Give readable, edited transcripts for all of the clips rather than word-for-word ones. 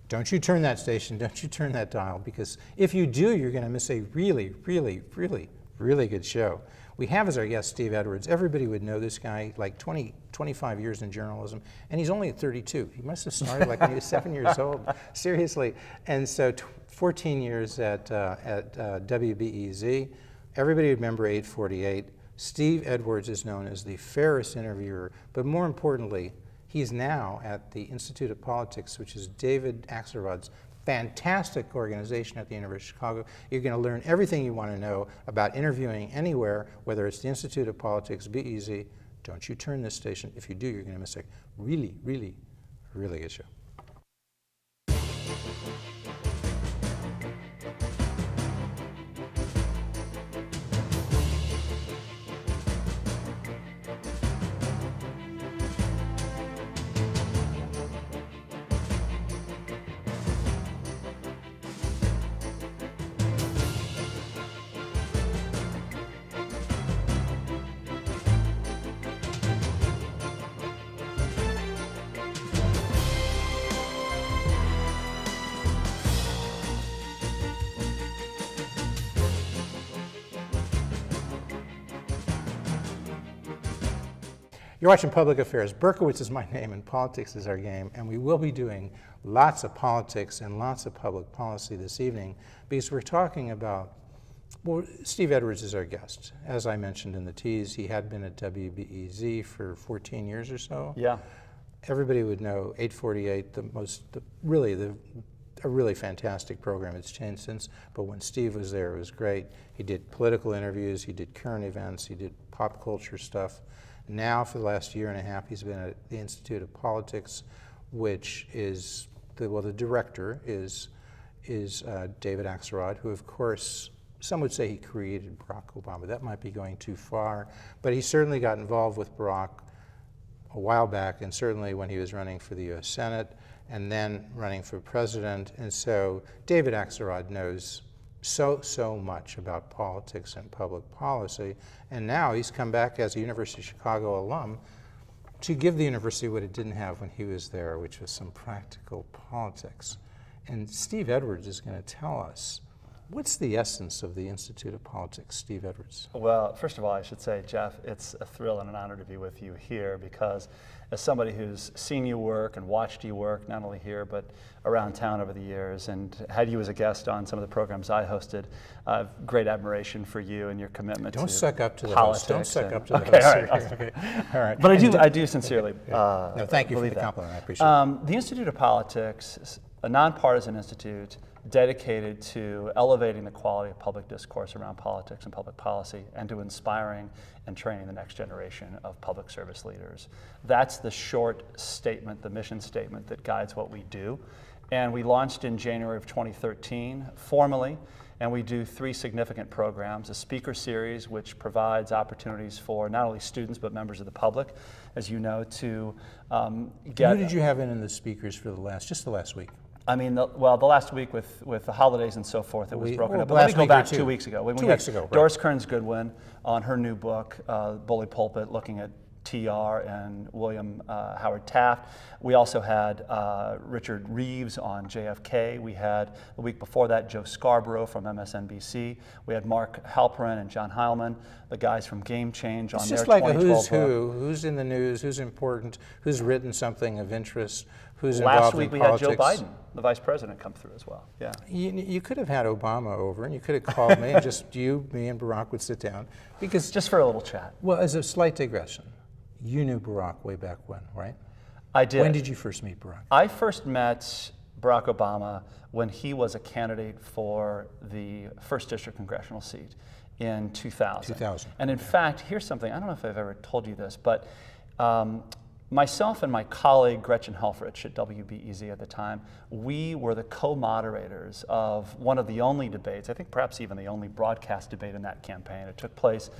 don't you turn that station, don't you turn that dial, because if you do, you're going to miss a really, really, really, really good show. We have as our guest Steve Edwards. Everybody would know this guy, like 20, 25 years in journalism, and he's only 32. He must have started like when he was 7 years old, seriously. And so 14 years at WBEZ. Everybody would remember 848. Steve Edwards is known as the fairest interviewer, but more importantly, he's now at the Institute of Politics, which is David Axelrod's fantastic organization at the University of Chicago. You're going to learn everything you want to know about interviewing anywhere, whether it's the Institute of Politics, BEZ. Don't you turn this station. If you do, you're going to miss a really, really, really good show. You're watching Public Affairs. Berkowitz is my name and politics is our game, and we will be doing lots of politics and lots of public policy this evening because we're talking about, well, Steve Edwards is our guest. As I mentioned in the tease, he had been at WBEZ for 14 years or so. Yeah. Everybody would know 848, a really fantastic program. It's changed since, but when Steve was there, it was great. He did political interviews, he did current events, he did pop culture stuff. Now, for the last year and a half, he's been at the Institute of Politics, which is, the director is David Axelrod, who, of course, some would say he created Barack Obama. That might be going too far, but he certainly got involved with Barack a while back, and certainly when he was running for the U.S. Senate, and then running for president. And so David Axelrod knows so much about politics and public policy, and now he's come back as a University of Chicago alum to give the university what it didn't have when he was there, which was some practical politics. And Steve Edwards is going to tell us, what's the essence of the Institute of Politics, Steve Edwards? Well, first of all, I should say, Jeff, it's a thrill and an honor to be with you here because as somebody who's seen you work and watched you work, not only here, but around town over the years, and had you as a guest on some of the programs I hosted, I have great admiration for you and your commitment to politics. Don't suck up to the host. Don't suck up to the host. Okay, all right. But I do sincerely no, thank you for the compliment. I appreciate it. The Institute of Politics is a nonpartisan institute dedicated to elevating the quality of public discourse around politics and public policy and to inspiring and training the next generation of public service leaders. That's the short statement, the mission statement that guides what we do. And we launched in January of 2013 formally, and we do 3 significant programs: a speaker series, which provides opportunities for not only students but members of the public, as you know, to get. Who did you have in the speakers for the last week? I mean, the last week with the holidays and so forth, it was broken up. But last let me go week back or 2 2 weeks ago. 2 weeks ago, right. Doris Kearns Goodwin on her new book, Bully Pulpit, looking at TR and William Howard Taft. We also had Richard Reeves on JFK. We had, the week before that, Joe Scarborough from MSNBC. We had Mark Halperin and John Heilman, the guys from Game Change on their 2012 book. It's just like a who's who, who's in the news, who's important, who's written something of interest, who's involved in politics. Last week we had Joe Biden, the vice president, come through as well. Yeah. You could have had Obama over, and you could have called me, and just you, me, and Barack would sit down. Because just for a little chat. Well, as a slight digression, you knew Barack way back when, right? I did. When did you first meet Barack? I first met Barack Obama when he was a candidate for the 1st District congressional seat in 2000. 2000. And in fact, here's something, I don't know if I've ever told you this, but myself and my colleague Gretchen Helfrich at WBEZ at the time, we were the co-moderators of one of the only debates, I think perhaps even the only broadcast debate in that campaign. It took place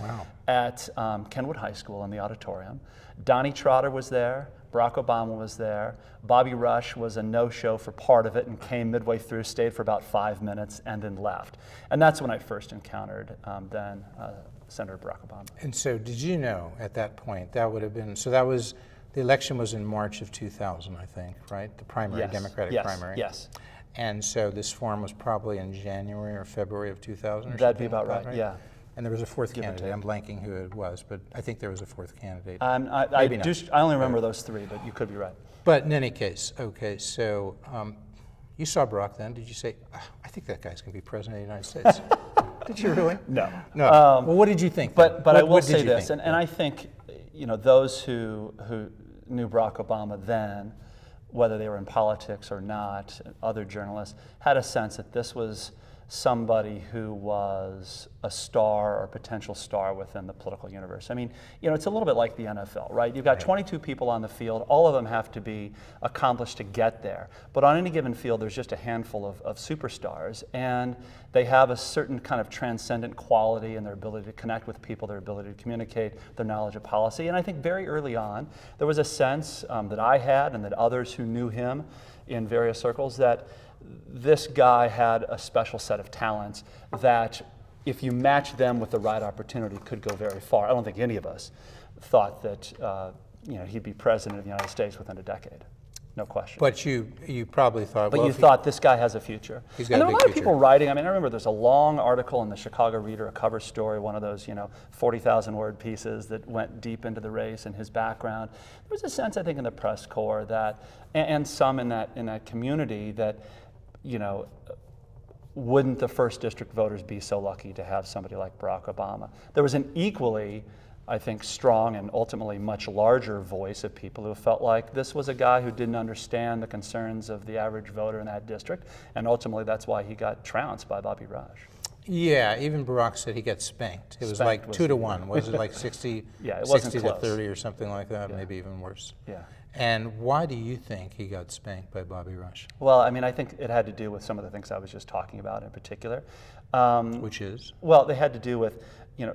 at Kenwood High School in the auditorium. Donnie Trotter was there, Barack Obama was there, Bobby Rush was a no-show for part of it and came midway through, stayed for about 5 minutes, and then left. And that's when I first encountered Senator Barack Obama. And so did you know at that point, that would have been, so that was The election was in March of 2000, I think, right? The primary, Yes. Democratic Yes. primary. Yes. And so this forum was probably in January or February of 2000 or That'd be something about like that, right. Yeah. And there was a fourth Give or candidate. I'm blanking who it was, but I think there was a fourth candidate. I Maybe not. I only remember those three, but you could be right. But in any case, okay, so you saw Barack then. Did you say, I think that guy's going to be president of the United States? Did you really? No. No. Well, what did you think? But then? I What will did say you this, think? and I think those who knew Barack Obama then, whether they were in politics or not, other journalists, had a sense that this was somebody who was a star or potential star within the political universe. I mean, it's a little bit like the NFL, right? You've got 22 people on the field. All of them have to be accomplished to get there. But on any given field, there's just a handful of superstars, and they have a certain kind of transcendent quality in their ability to connect with people, their ability to communicate, their knowledge of policy. And I think very early on, there was a sense that I had and that others who knew him in various circles that this guy had a special set of talents that if you match them with the right opportunity could go very far. I don't think any of us thought that he'd be president of the United States within a decade. No question. But you probably thought, But well, you thought this guy has a future. He's got And a there were a big lot of people future. writing. I mean, I remember there's a long article in the Chicago Reader, a cover story, one of those 40,000 word pieces that went deep into the race and his background. There was a sense, I think, in the press corps that, and some in that community that, wouldn't the first district voters be so lucky to have somebody like Barack Obama? There was an equally, I think, strong and ultimately much larger voice of people who felt like this was a guy who didn't understand the concerns of the average voter in that district, and ultimately that's why he got trounced by Bobby Rush. Yeah, even Barack said he got spanked. It was Spanked like was 2 to the- 1. Was it like 60, Yeah, it wasn't 60 to close. 30 or something like that? Yeah. Maybe even worse. Yeah. And why do you think he got spanked by Bobby Rush? Well, I mean, I think it had to do with some of the things I was just talking about in particular. Which is? Well, they had to do with,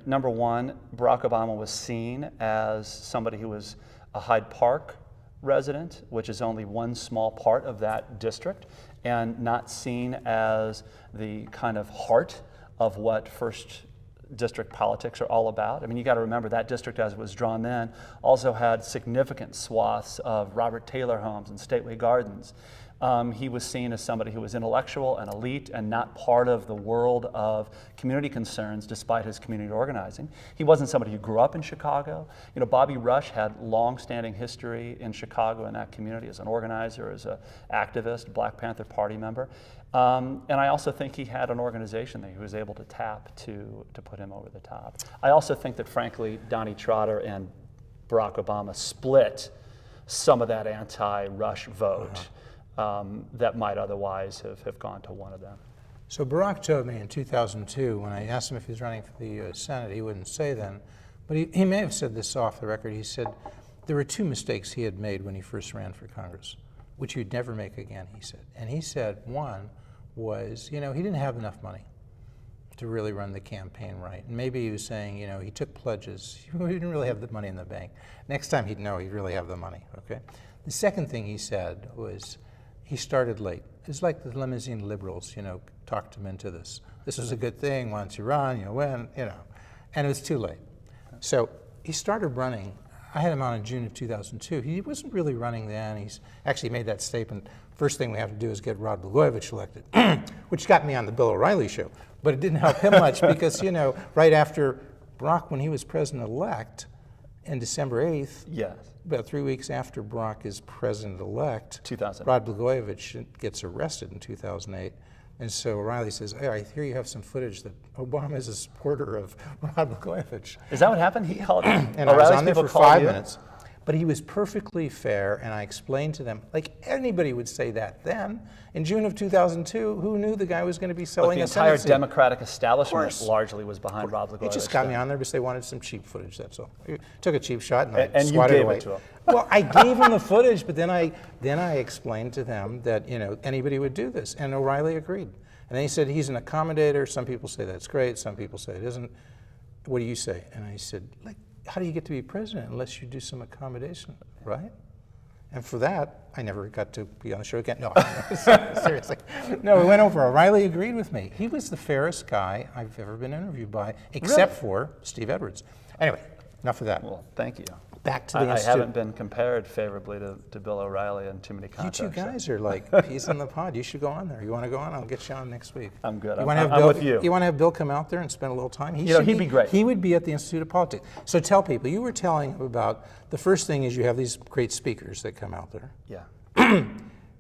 number one, Barack Obama was seen as somebody who was a Hyde Park resident, which is only one small part of that district, and not seen as the kind of heart of what first district politics are all about. I mean, you got to remember that district as it was drawn then also had significant swaths of Robert Taylor homes and stately gardens. He was seen as somebody who was intellectual and elite and not part of the world of community concerns despite his community organizing. He wasn't somebody who grew up in Chicago. Bobby Rush had long-standing history in Chicago in that community as an organizer, as an activist, Black Panther Party member. And I also think he had an organization that he was able to tap to put him over the top. I also think that, frankly, Donnie Trotter and Barack Obama split some of that anti-Rush vote that might otherwise have gone to one of them. So Barack told me in 2002, when I asked him if he was running for the Senate, he wouldn't say then, but he may have said this off the record. He said there were 2 mistakes he had made when he first ran for Congress, which he'd never make again, he said. And he said one was, he didn't have enough money to really run the campaign right. And maybe he was saying, he took pledges. He didn't really have the money in the bank. Next time he'd know he'd really have the money, okay? The second thing he said was he started late. It's like the limousine liberals, talked him into this. This was a good thing, why don't you run, win, and it was too late. So he started running. I had him on in June of 2002. He wasn't really running then. He's actually made that statement, first thing we have to do is get Rod Blagojevich elected, which got me on the Bill O'Reilly show. But it didn't help him much because, right after Barack, when he was president-elect, in December 8th, Yes. about 3 weeks after Barack is president-elect, 2000. Rod Blagojevich gets arrested in 2008. And so O'Reilly says, hey, I hear you have some footage that Obama is a supporter of Rod Blagojevich. Is that what happened? He called And I was O'Reilly's on there people for called 5 you? minutes. But he was perfectly fair, and I explained to them, like anybody would say that then. In June of 2002, who knew the guy was going to be Look, selling the a entire Senate seat? Democratic establishment course. largely was behind Rod Blagojevich. It just got me on there because they wanted some cheap footage, that's all. I took a cheap shot and I And you swatted gave away. it to him. Well, I gave him the footage, but then I explained to them that anybody would do this, and O'Reilly agreed. And then he said he's an accommodator. Some people say that's great. Some people say it isn't. What do you say? And I said, how do you get to be president unless you do some accommodation, right? And for that, I never got to be on the show again. No, seriously. No, we went over. O'Reilly agreed with me. He was the fairest guy I've ever been interviewed by, except for Steve Edwards. Anyway, enough of that. Well, thank you. back to the I Institute. haven't been compared favorably to Bill O'Reilly in too many You contexts. two guys are like peas in the pod. You should go on there. You want to go on? I'll get you on next week. I'm good. You want to have I'm Bill, with you. You want to have Bill come out there and spend a little time? He'd be great. He would be at the Institute of Politics. So tell people, you were telling about, the first thing is you have these great speakers that come out there. Yeah.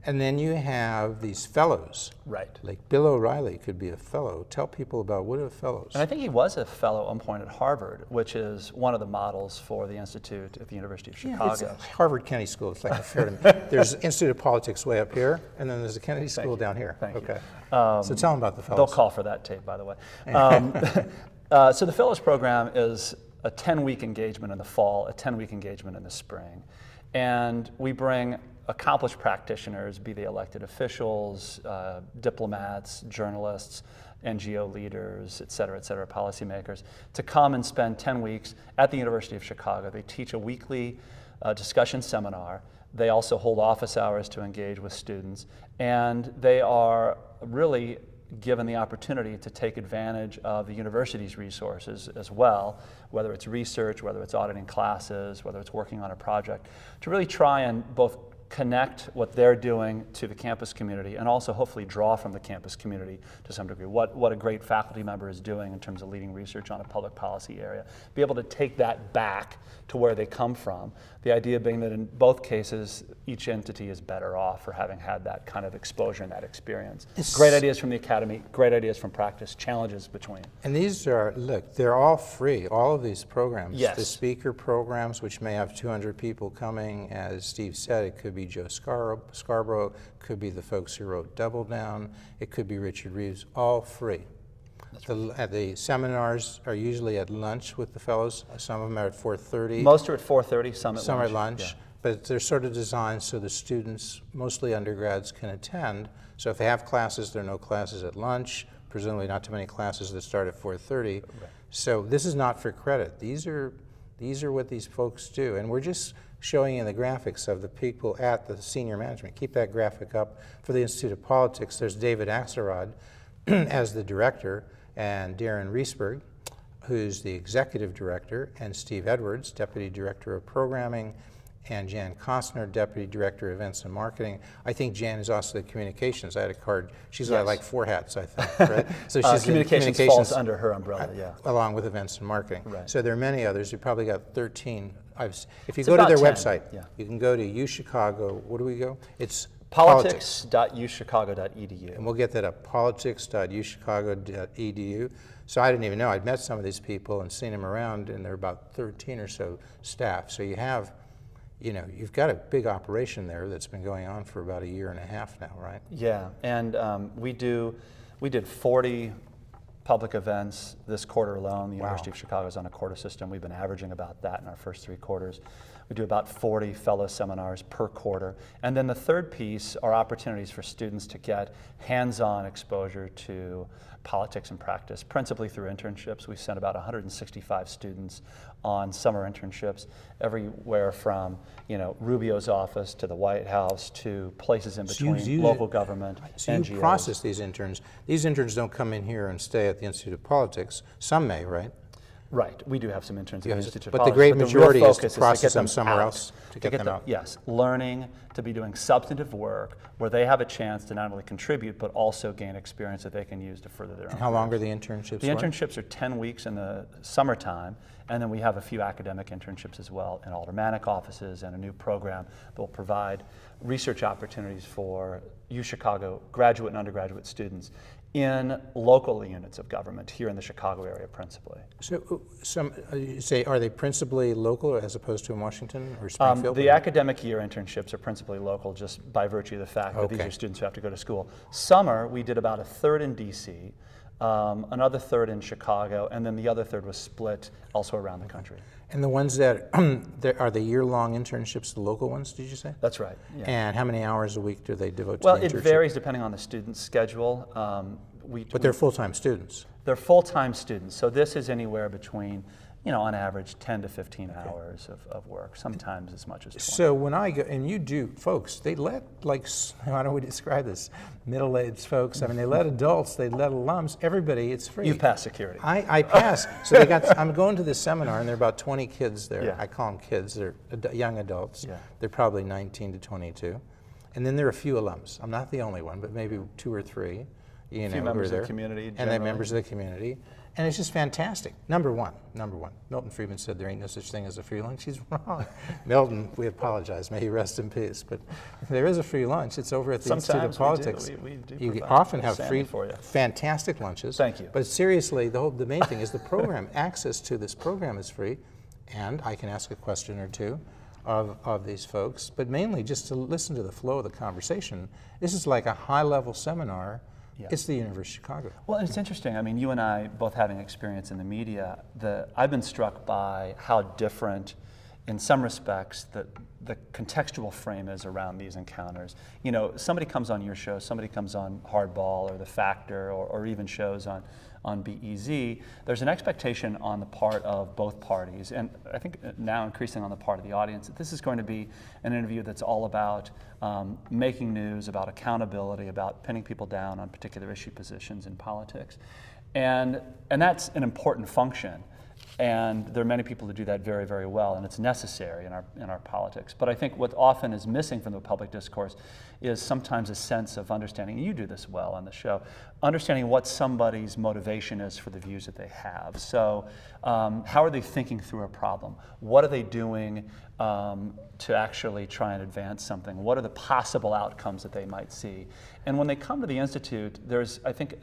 And then you have these fellows. Right. Like Bill O'Reilly could be a fellow. Tell people about what are fellows. And I think he was a fellow at one point at Harvard, which is one of the models for the Institute at the University of Chicago. It's Harvard Kennedy School. It's like a fair. There's Institute of Politics way up here, and then there's the Kennedy School down here. Thank you. Okay. So tell them about the fellows. They'll call for that tape, by the way. So the Fellows Program is a 10-week engagement in the fall, a 10-week engagement in the spring. And we bring accomplished practitioners, be they elected officials, diplomats, journalists, NGO leaders, et cetera, policymakers, to come and spend 10 weeks at the University of Chicago. They teach a weekly discussion seminar. They also hold office hours to engage with students. And they are really given the opportunity to take advantage of the university's resources as well, whether it's research, whether it's auditing classes, whether it's working on a project, to really try and both connect what they're doing to the campus community and also hopefully draw from the campus community to some degree. What a great faculty member is doing in terms of leading research on a public policy area. Be able to take that back to where they come from. The idea being that in both cases, each entity is better off for having had that kind of exposure and that experience. Great ideas from the academy, great ideas from practice, challenges between. And these are, look, they're all free, all of these programs. Yes. The speaker programs, which may have 200 people coming, as Steve said, it could be Joe Scarborough, could be the folks who wrote Double Down, it could be Richard Reeves, all free. The seminars are usually at lunch with the fellows. Some of them are at 4:30. Most are at 4:30, some at Some lunch. are at lunch, Yeah. but they're sort of designed so the students, mostly undergrads, can attend. So if they have classes, there are no classes at lunch, presumably not too many classes that start at 4:30. Right. So this is not for credit. These are what these folks do. And we're just showing you the graphics of the people at the senior management. Keep that graphic up. For the Institute of Politics, there's David Axelrod as the director, and Darren Reesberg, who's the executive director, and Steve Edwards, deputy director of programming, and Jan Costner, deputy director of events and marketing. I think Jan is also the communications. I had a card. She's got like 4 hats, I think, right? So she's communications falls under her umbrella, yeah. Along with events and marketing. Right. So there are many others. You've probably got 13. If you It's go to about their 10, website, yeah. you can go to UChicago. Where do we go? It's politics.uchicago.edu. and we'll get that up, politics.uchicago.edu. So I didn't even know. I'd met some of these people and seen them around, and there are about 13 or so staff. So you have, you've got a big operation there that's been going on for about 1.5 years now, right? Yeah, and we did 40 public events this quarter alone. The University of Chicago is on a quarter system. We've been averaging about that in our first 3 quarters. We do about 40 fellow seminars per quarter. And then the third piece are opportunities for students to get hands-on exposure to politics and practice, principally through internships. We sent about 165 students on summer internships, everywhere from Rubio's office to the White House to places in between, local government, So NGOs. you process these interns. These interns don't come in here and stay at the Institute of Politics. Some may, right? Right, we do have some interns at the Institute of But the Politics, great real majority is to focus process get them somewhere out, else, to get them out. Yes, learning to be doing substantive work where they have a chance to not only contribute but also gain experience that they can use to further their own. How long are the internships? The internships are 10 weeks in the summertime, and then we have a few academic internships as well in aldermanic offices and a new program that will provide research opportunities for UChicago graduate and undergraduate students in local units of government here in the Chicago area principally. So you say, are they principally local as opposed to in Washington or Springfield? The academic year internships are principally local just by virtue of the fact that these Okay. are students who have to go to school. Summer, we did about a third in DC, another third in Chicago, and then the other third was split elsewhere around the country. And the ones that, are the year-long internships the local ones, did you say? That's right. Yeah. And how many hours a week do they devote Well, to the it internship? varies depending on the student's schedule. But they're full-time students. They're full-time students, so this is anywhere between on average 10 to 15 hours of work, sometimes as much as 20. So when I go, and you do, folks, they let, like, how do we describe this? Middle-aged folks, I mean, they let adults, they let alums, everybody, it's free. You've passed security. I passed. So I'm going to this seminar, and there are about 20 kids there. Yeah. I call them kids, they're young adults. Yeah. They're probably 19 to 22. And then there are a few alums. I'm not the only one, but maybe 2 or 3, few who members are of the there. community, And they're generally. members of the community. And it's just fantastic. Number one. Milton Friedman said there ain't no such thing as a free lunch. He's wrong. Milton, we apologize. May he rest in peace. But there is a free lunch. It's over at the Institute of Sometimes Politics. we do You provide often have Sammy free, for you. fantastic lunches. Thank you. But seriously, the main thing is the program. Access to this program is free, and I can ask a question or two of these folks, but mainly just to listen to the flow of the conversation. This is like a high-level seminar. Yeah. It's the University of Chicago. Well, and it's interesting. I mean, you and I both having experience in the media, I've been struck by how different, in some respects, the contextual frame is around these encounters. Somebody comes on your show, somebody comes on Hardball or The Factor, or even shows on BEZ. There's an expectation on the part of both parties, and I think now increasing on the part of the audience, that this is going to be an interview that's all about making news, about accountability, about pinning people down on particular issue positions in politics. And that's an important function. And there are many people who do that very, very well, and it's necessary in our politics. But I think what often is missing from the public discourse is sometimes a sense of understanding, and you do this well on the show, understanding what somebody's motivation is for the views that they have. So how are they thinking through a problem? What are they doing to actually try and advance something? What are the possible outcomes that they might see? And when they come to the Institute, there's, I think,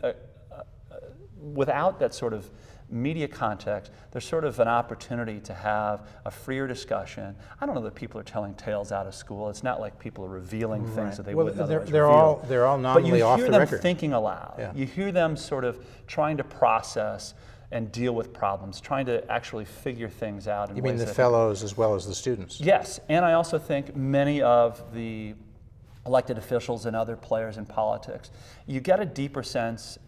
without that sort of media context, there's sort of an opportunity to have a freer discussion. I don't know that people are telling tales out of school. It's not like people are revealing things that they wouldn't otherwise reveal. They're all nominally off the record. But you hear them thinking aloud. Yeah. You hear them sort of trying to process and deal with problems, trying to actually figure things out. You mean the fellows as well as the students? Yes, and I also think many of the elected officials and other players in politics, you get a deeper sense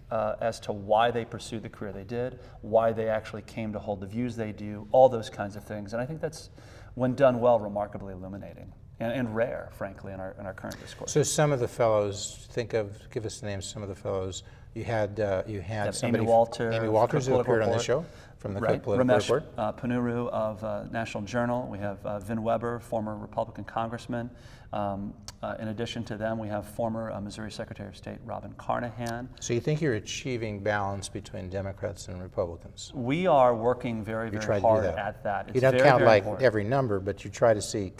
as to why they pursued the career they did, why they actually came to hold the views they do, all those kinds of things. And I think that's, when done well, remarkably illuminating and rare, frankly, in our current discourse. So some of the fellows, give us the names of some of the fellows. You had somebody, Amy Walter, Amy Walters, who appeared on the show from the right. Political Ramesh Report. Panuru of National Journal. We have Vin Weber, former Republican congressman. In addition to them, we have former Missouri Secretary of State Robin Carnahan. So you think you're achieving balance between Democrats and Republicans? We are working very, very hard at that. It's you don't very, count very like important. every number, but you try to see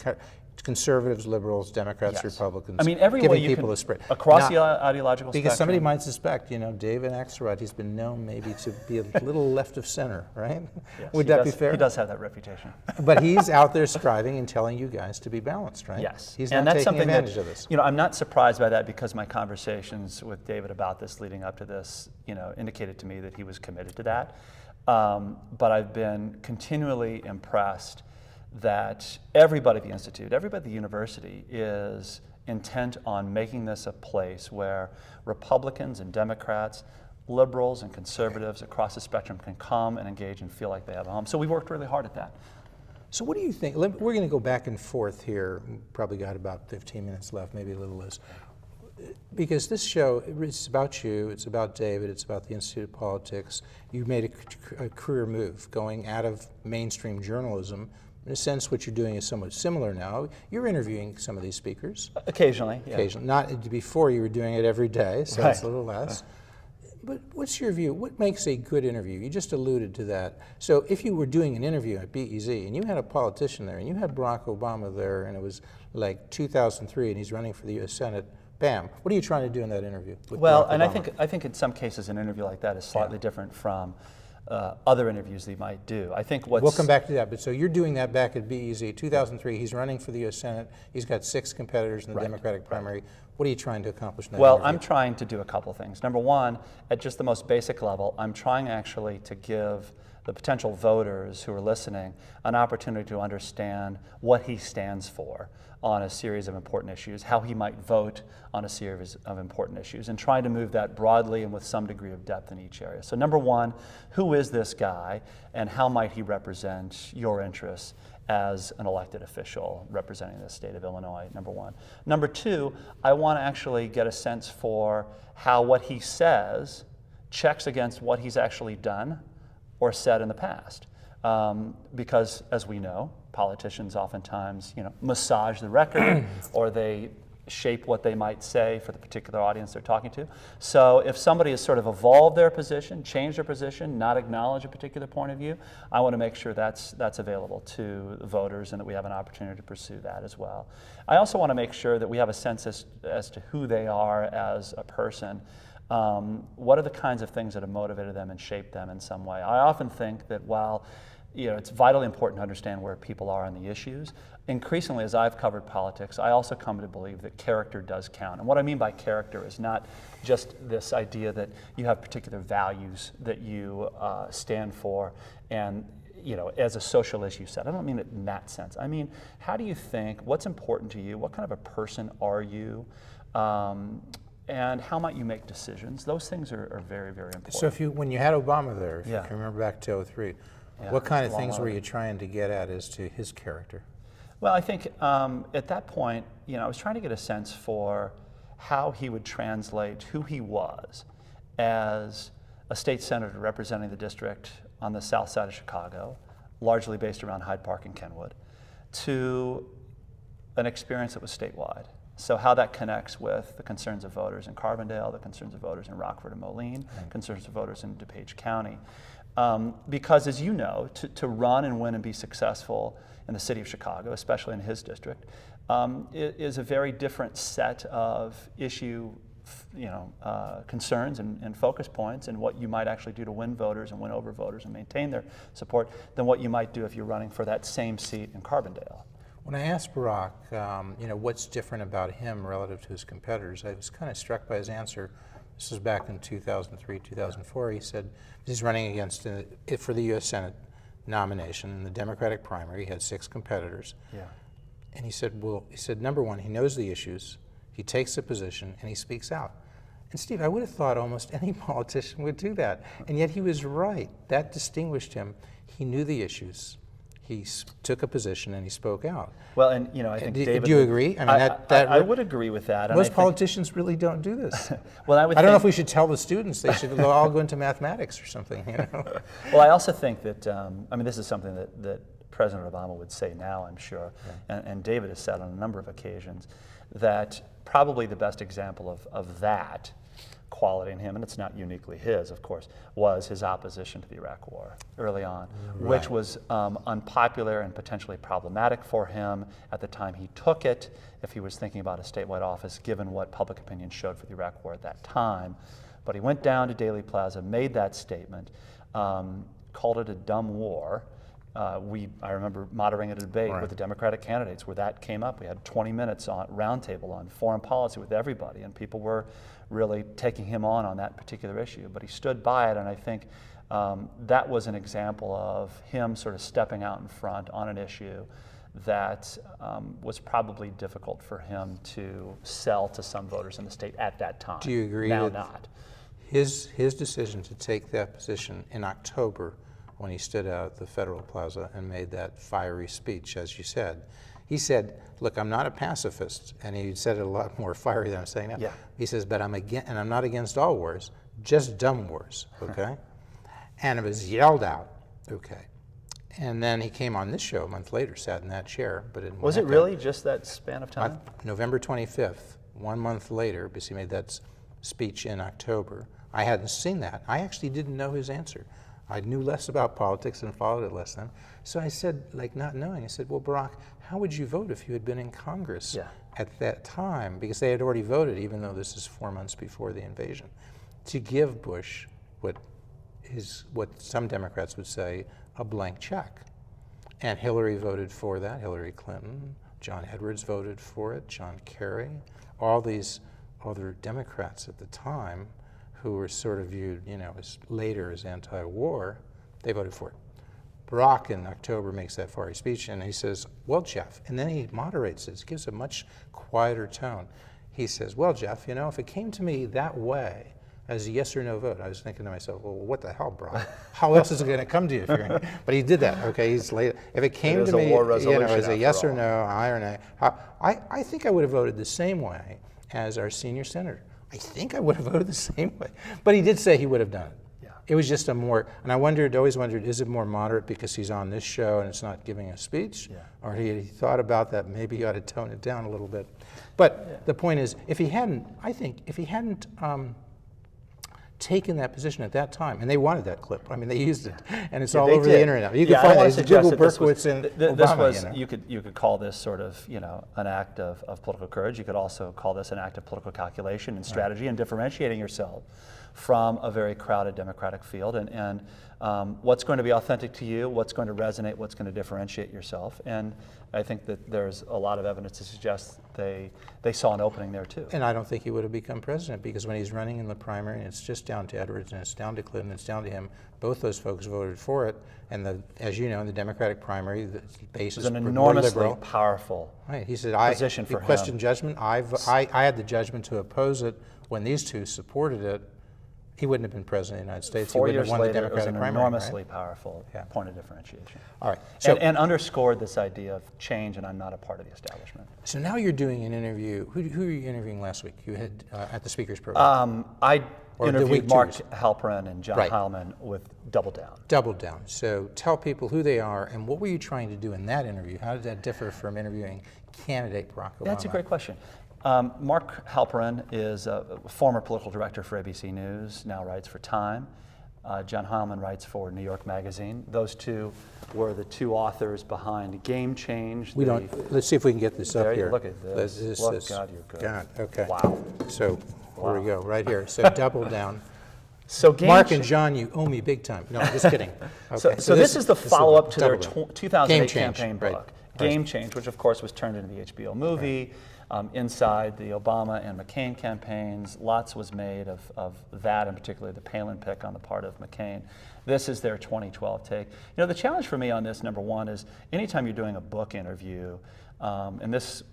conservatives, liberals, Democrats, Yes. Republicans, I mean, every way giving you people can, a spread. across Now, the ideological because spectrum. somebody might suspect, David Axelrod, he's been known maybe to be a little left of center, right? Yes, Would that be fair? He does have that reputation. But he's out there striving and telling you guys to be balanced, right? Yes. He's and not that's taking something advantage of this. I'm not surprised by that because my conversations with David about this leading up to this, indicated to me that he was committed to that. But I've been continually impressed that everybody at the Institute, everybody at the university is intent on making this a place where Republicans and Democrats, liberals and conservatives across the spectrum can come and engage and feel like they have a home. So we've worked really hard at that. So what do you think? We're going to go back and forth here. Probably got about 15 minutes left, maybe a little less. Because this show, it's about you, it's about David, it's about the Institute of Politics. You made a career move, going out of mainstream journalism. In a sense, what you're doing is somewhat similar now. You're interviewing some of these speakers. Occasionally, yeah. Occasionally. Not before, you were doing it every day, so it's a little less. But what's your view? What makes a good interview? You just alluded to that. So if you were doing an interview at BEZ and you had a politician there and you had Barack Obama there and it was like 2003 and he's running for the U.S. Senate, bam, what are you trying to do in that interview with Well, Barack and Obama? I think in some cases an interview like that is slightly different from other interviews that you might do. I think what's... We'll come back to that, but so you're doing that back at BEZ, 2003, he's running for the U.S. Senate, he's got 6 competitors in the Democratic primary. What are you trying to accomplish in that Well, interview? I'm trying to do a couple things. Number one, at just the most basic level, I'm trying actually to give the potential voters who are listening an opportunity to understand what he stands for on a series of important issues, how he might vote on a series of important issues, and trying to move that broadly and with some degree of depth in each area. So number one, who is this guy and how might he represent your interests as an elected official representing the state of Illinois, number one. Number two, I want to actually get a sense for how what he says checks against what he's actually done or said in the past. Because, as we know, politicians oftentimes, massage the record or they shape what they might say for the particular audience they're talking to. So if somebody has sort of evolved their position, changed their position, not acknowledged a particular point of view, I want to make sure that's available to voters and that we have an opportunity to pursue that as well. I also want to make sure that we have a sense as to who they are as a person. What are the kinds of things that have motivated them and shaped them in some way? I often think that while it's vitally important to understand where people are on the issues, increasingly as I've covered politics, I also come to believe that character does count. And what I mean by character is not just this idea that you have particular values that you stand for and as a social issue set. I don't mean it in that sense. I mean, how do you think, what's important to you, what kind of a person are you? And how might you make decisions? Those things are very, very important. So when you had Obama there, if Yeah. you can remember back to 2003, Yeah, what kind it's of a long things were way. you trying to get at as to his character? Well, I think at that point, I was trying to get a sense for how he would translate who he was as a state senator representing the district on the south side of Chicago, largely based around Hyde Park and Kenwood, to an experience that was statewide. So how that connects with the concerns of voters in Carbondale, the concerns of voters in Rockford and Moline, concerns of voters in DuPage County. Because as you know, to run and win and be successful in the city of Chicago, especially in his district, is a very different set of concerns and focus points and what you might actually do to win voters and win over voters and maintain their support than what you might do if you're running for that same seat in Carbondale. When I asked Barack, what's different about him relative to his competitors, I was kind of struck by his answer. This was back in 2003, 2004. He said he's running against for the U.S. Senate nomination in the Democratic primary. He had 6 competitors. Yeah. And he said, number one, he knows the issues, he takes a position, and he speaks out. And Steve, I would have thought almost any politician would do that. And yet he was right. That distinguished him. He knew the issues. He took a position and he spoke out. Well, and I think Do David. you agree? I mean, I would agree with that. And I most think- politicians really don't do this. Well, I don't know if we should tell the students they should all go into mathematics or something. Well, I also think that this is something that President Obama would say now, I'm sure, and David has said on a number of occasions, that probably the best example of that quality in him, and it's not uniquely his, of course, was his opposition to the Iraq War early on, which was unpopular and potentially problematic for him at the time he took it, if he was thinking about a statewide office, given what public opinion showed for the Iraq War at that time. But he went down to Daley Plaza, made that statement, called it a dumb war. I remember moderating a debate with the Democratic candidates where that came up. We had 20 minutes on roundtable on foreign policy with everybody, and people were really taking him on that particular issue. But he stood by it, and I think that was an example of him sort of stepping out in front on an issue that was probably difficult for him to sell to some voters in the state at that time. Do you agree now that not? His decision to take that position in October when he stood out at the Federal Plaza and made that fiery speech, as you said, he said, look, I'm not a pacifist, and he said it a lot more fiery than I'm saying now. Yeah. He says, but I'm not against all wars, just dumb wars, okay? And it was yelled out, okay. And then he came on this show a month later, sat in that chair, but it Was it really just that span of time? November 25th, 1 month later, because he made that speech in October. I hadn't seen that. I actually didn't know his answer. I knew less about politics and followed it less then. So I said, like not knowing, I said, well, Barack, how would you vote if you had been in Congress at that time? Because they had already voted, even though this is 4 months before the invasion, to give Bush what some Democrats would say, a blank check. And Hillary voted for that, Hillary Clinton. John Edwards voted for it, John Kerry. all these other Democrats at the time who were sort of viewed, as later as anti-war, they voted for it. Barack in October makes that fiery speech, and he says, well, Jeff, and then he moderates it, gives a much quieter tone. He says, well, Jeff, if it came to me that way, as a yes or no vote, I was thinking to myself, well, what the hell, Barack? How else is it going to come to you? But he did that, okay? He's late. If it came to me, as a yes or no, aye or nay, I think I would have voted the same way as our senior senator. I think I would have voted the same way. But he did say he would have done it. It was just and I always wondered, is it more moderate because he's on this show and it's not giving a speech? Yeah. Or he thought about that, maybe he ought to tone it down a little bit. But the point is, if he hadn't taken that position at that time, and they wanted that clip. I mean, they used it, and it's all over the internet. You can find it. It's Google Berkowitz and Obama. You could call this sort of an act of political courage. You could also call this an act of political calculation and strategy and differentiating yourself from a very crowded Democratic field, and what's going to be authentic to you, what's going to resonate, what's going to differentiate yourself. And I think that there's a lot of evidence to suggest they saw an opening there too. And I don't think he would have become president, because when he's running in the primary, and it's just down to Edwards and it's down to Clinton, it's down to him, both those folks voted for it. And as you know, in the Democratic primary, the base is an more enormously liberal. Powerful Right. He said, position for him. Question judgment. I had the judgment to oppose it. When these two supported it, he wouldn't have been president of the United States. 4 he years wouldn't have won later, the Democratic it was an primary. enormously Right? powerful point of differentiation. All right. So, and underscored this idea of change, and I'm not a part of the establishment. So now you're doing an interview. Who were you interviewing last week? You had at the speakers program. I interviewed Mark twos. Halperin and John Heilman with Double Down. Double Down. So tell people who they are, and what were you trying to do in that interview? How did that differ from interviewing candidate Barack Obama? That's a great question. Mark Halperin is a former political director for ABC News, now writes for Time. John Heilman writes for New York Magazine. Those two were the two authors behind Game Change. Let's see if we can get this up here. Look at this. God, you're good. God, okay. Wow. So here we go, right here. So Double Down. So Mark and John, you owe me big time. No, I'm just kidding. Okay. So this is the follow-up to their Double Down. 2008 Game campaign Change, book, Game Change, which of course was turned into the HBO movie. Inside the Obama and McCain campaigns, lots was made of that, and particularly the Palin pick on the part of McCain. This is their 2012 take. The challenge for me on this, number one, is anytime you're doing a book interview, and this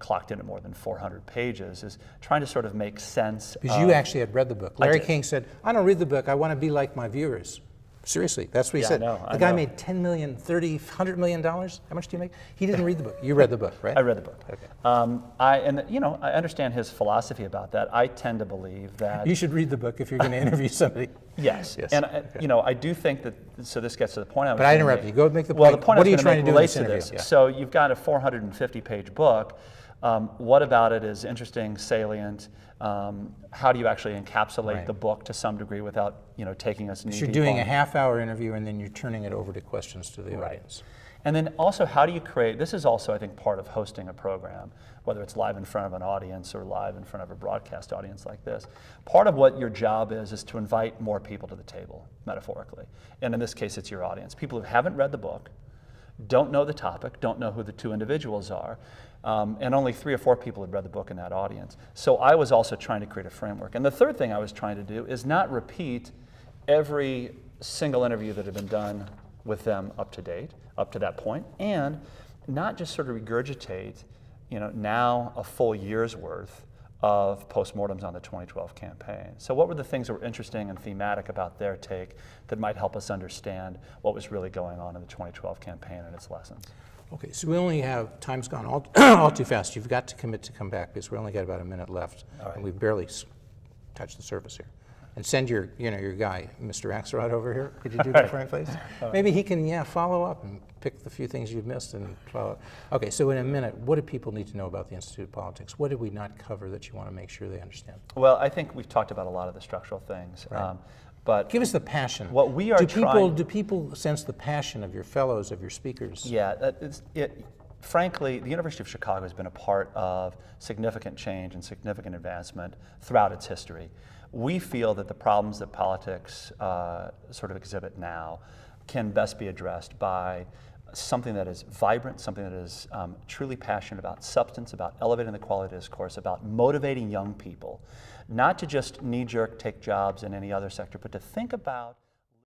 clocked in at more than 400 pages, is trying to sort of make sense. Because you actually had read the book. Larry King said, I don't read the book, I want to be like my viewers. Seriously, that's what he said. The guy made $10 million, $30, $100 million. How much do you make? He didn't read the book. You read the book, right? I read the book. Okay. I understand his philosophy about that. I tend to believe that you should read the book if you're going to interview somebody. Yes. And I do think that. So this gets to the point I was. But I interrupted you. Go make the point. Well, the point what I was are you trying to do in this interview? interview? Yeah. So you've got a 450-page book. What about it is interesting, salient? How do you actually encapsulate the book to some degree without taking us knee deep? You're doing a half-hour interview and then you're turning it over to questions to the audience. And then also, how do you create? This is also, I think, part of hosting a program, whether it's live in front of an audience or live in front of a broadcast audience like this. Part of what your job is to invite more people to the table, metaphorically. And in this case, it's your audience. People who haven't read the book, don't know the topic, don't know who the two individuals are. And only 3 or 4 people had read the book in that audience. So I was also trying to create a framework. And the third thing I was trying to do is not repeat every single interview that had been done with them up to date, up to that point, and not just sort of regurgitate, now a full year's worth of postmortems on the 2012 campaign. So what were the things that were interesting and thematic about their take that might help us understand what was really going on in the 2012 campaign and its lessons? Okay, so we only have, time's gone all too fast. You've got to commit to come back because we only got about a minute left, and we've barely touched the surface here. And send your guy, Mr. Axelrod, over here. Could you do that for me, please? Maybe he can, follow up and pick the few things you've missed and follow up. Okay, so in a minute, what do people need to know about the Institute of Politics? What did we not cover that you want to make sure they understand? Well, I think we've talked about a lot of the structural things. Right. But give us the passion. What we are do people sense the passion of your fellows, of your speakers? Yeah, frankly, the University of Chicago has been a part of significant change and significant advancement throughout its history. We feel that the problems that politics sort of exhibit now can best be addressed by something that is vibrant, something that is truly passionate about substance, about elevating the quality of discourse, about motivating young people, not to just knee-jerk take jobs in any other sector, but to think about